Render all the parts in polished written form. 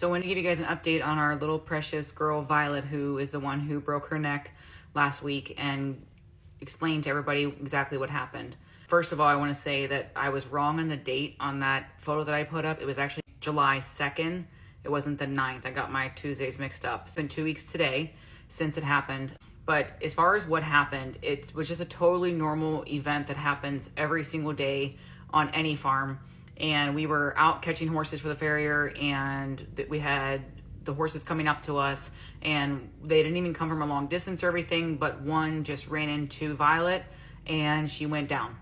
So I want to give you guys an update on our little precious girl, Violet, who is the one who broke her neck last week, and explain to everybody exactly what happened. First of all, I want to say that I was wrong on the date on that photo that I put up. It was actually July 2nd. It wasn't the 9th. I got my Tuesdays mixed up. It's been 2 weeks today since it happened. But as far as what happened, it was just a totally normal event that happens every single day on any farm. And we were out catching horses for the farrier, and we had the horses coming up to us, and they didn't even come from a long distance or everything, but one just ran into Violet and she went down.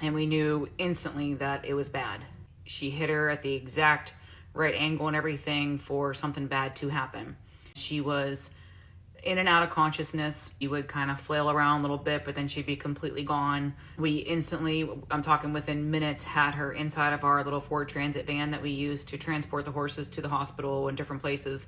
And we knew instantly that it was bad. She hit her at the exact right angle and everything for something bad to happen. She was in and out of consciousness. You would kind of flail around a little bit, but then she'd be completely gone. We instantly, I'm talking within minutes, had her inside of our little Ford Transit van that we use to transport the horses to the hospital and different places.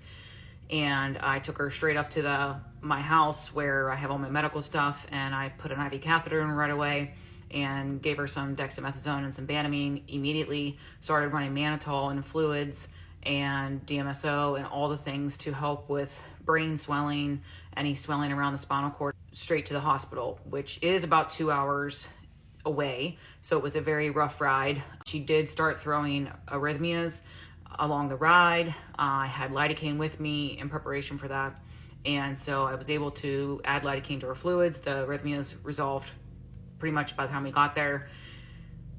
And I took her straight up to my house where I have all my medical stuff, and I put an IV catheter in right away and gave her some dexamethasone and some Banamine immediately. Started running mannitol and fluids and DMSO and all the things to help with brain swelling, any swelling around the spinal cord, straight to the hospital, which is about 2 hours away. So it was a very rough ride. She did start throwing arrhythmias along the ride. I had lidocaine with me in preparation for that. And so I was able to add lidocaine to her fluids. The arrhythmias resolved pretty much by the time we got there.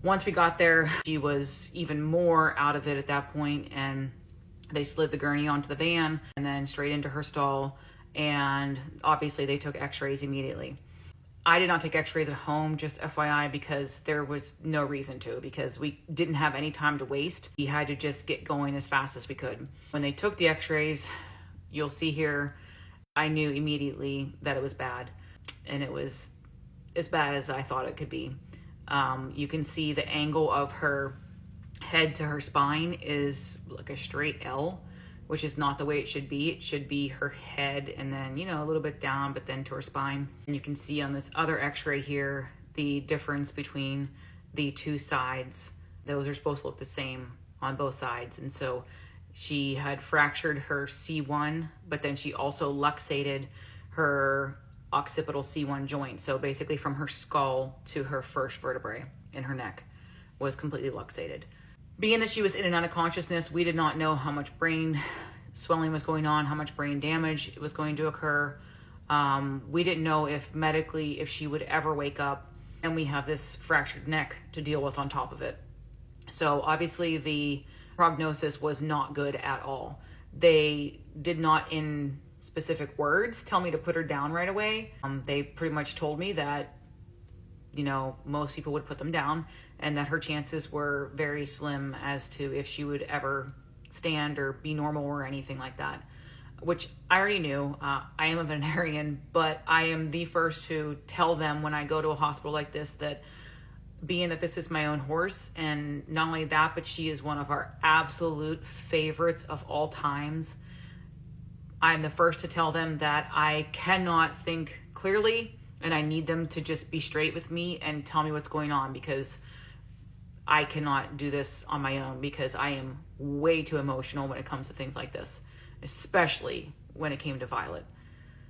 Once we got there, she was even more out of it at that point, and they slid the gurney onto the van and then straight into her stall, and obviously they took x-rays immediately. I did not take x-rays at home, just FYI, because there was no reason to, because we didn't have any time to waste. We had to just get going as fast as we could. When they took the x-rays, you'll see here, I knew immediately that it was bad, and it was as bad as I thought it could be. You can see the angle of her head to her spine is like a straight L, which is not the way it should be. It should be her head and then, a little bit down, but then to her spine. And you can see on this other x-ray here, the difference between the two sides. Those are supposed to look the same on both sides. And so she had fractured her C1, but then she also luxated her occipital C1 joint. So basically from her skull to her first vertebrae in her neck was completely luxated. Being that she was in and out of consciousness, we did not know how much brain swelling was going on, how much brain damage was going to occur. We didn't know if medically, if she would ever wake up, and we have this fractured neck to deal with on top of it. So obviously the prognosis was not good at all. They did not, in specific words, tell me to put her down right away. They pretty much told me that, most people would put them down, and that her chances were very slim as to if she would ever stand or be normal or anything like that, which I already knew. I am a veterinarian, but I am the first to tell them when I go to a hospital like this that being that this is my own horse, and not only that, but she is one of our absolute favorites of all times, I'm the first to tell them that I cannot think clearly, and I need them to just be straight with me and tell me what's going on, because I cannot do this on my own, because I am way too emotional when it comes to things like this, especially when it came to Violet.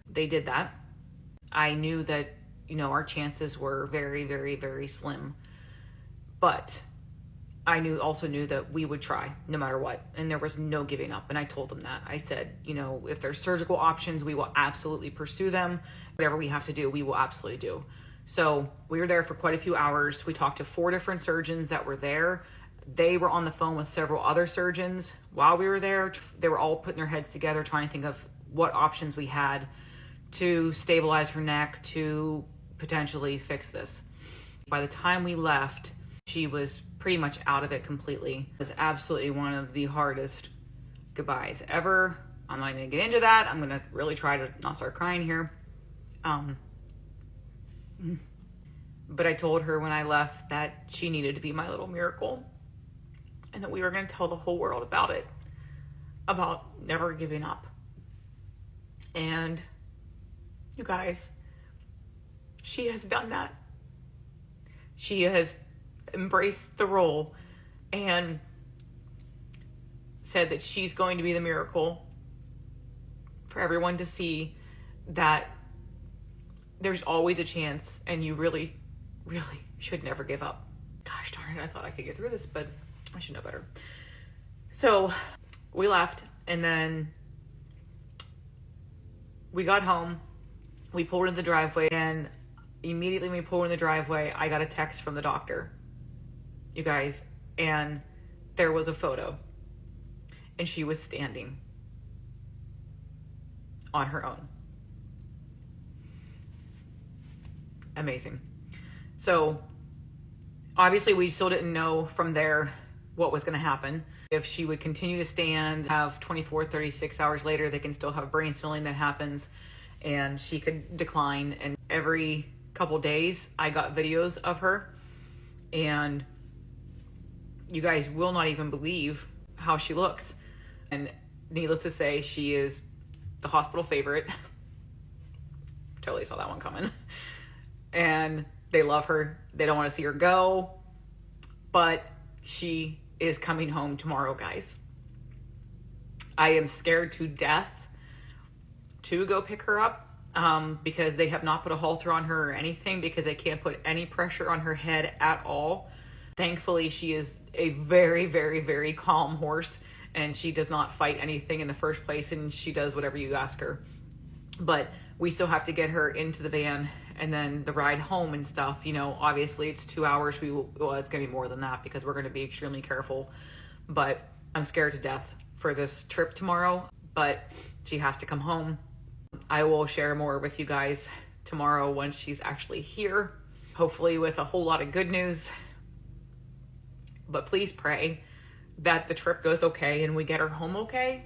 They did that. I knew that, our chances were very, very, very slim, but I also knew that we would try no matter what, and there was no giving up. And I told them that. I said, if there's surgical options, we will absolutely pursue them. Whatever we have to do, we will absolutely do. So we were there for quite a few hours. We talked to 4 different surgeons that were there. They were on the phone with several other surgeons while we were there. They were all putting their heads together, trying to think of what options we had to stabilize her neck, to potentially fix this. By the time we left, she was pretty much out of it completely. It was absolutely one of the hardest goodbyes ever. I'm not even gonna get into that. I'm gonna really try to not start crying here. But I told her when I left that she needed to be my little miracle, and that we were gonna tell the whole world about it, about never giving up. And you guys, she has done that. She has embraced the role, and said that she's going to be the miracle for everyone to see that there's always a chance, and you really, really should never give up. Gosh darn it, I thought I could get through this, but I should know better. So we left, and then we got home. We pulled into the driveway, and immediately when we pulled in the driveway, I got a text from the doctor, you guys, and there was a photo, and she was standing on her own. Amazing. So obviously we still didn't know from there what was going to happen. If she would continue to stand, have 24, 36 hours later, they can still have brain swelling that happens, and she could decline. And every couple days I got videos of her, and you guys will not even believe how she looks. And needless to say, she is the hospital favorite. Totally saw that one coming. And they love her. They don't want to see her go. But she is coming home tomorrow, guys. I am scared to death to go pick her up because they have not put a halter on her or anything, because they can't put any pressure on her head at all. Thankfully, she is a very, very, very calm horse, and she does not fight anything in the first place, and she does whatever you ask her. But we still have to get her into the van, and then the ride home and stuff, you know, obviously it's 2 hours. Well, it's going to be more than that because we're going to be extremely careful. But I'm scared to death for this trip tomorrow, but she has to come home. I will share more with you guys tomorrow once she's actually here, hopefully with a whole lot of good news. But please pray that the trip goes okay and we get her home okay,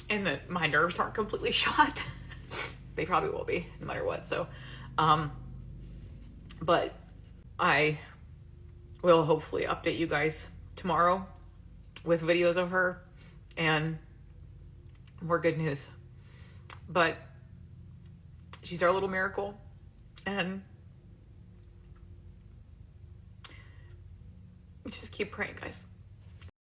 and that my nerves aren't completely shot. They probably will be, no matter what. So, but I will hopefully update you guys tomorrow with videos of her and more good news. But she's our little miracle, and just keep praying, guys.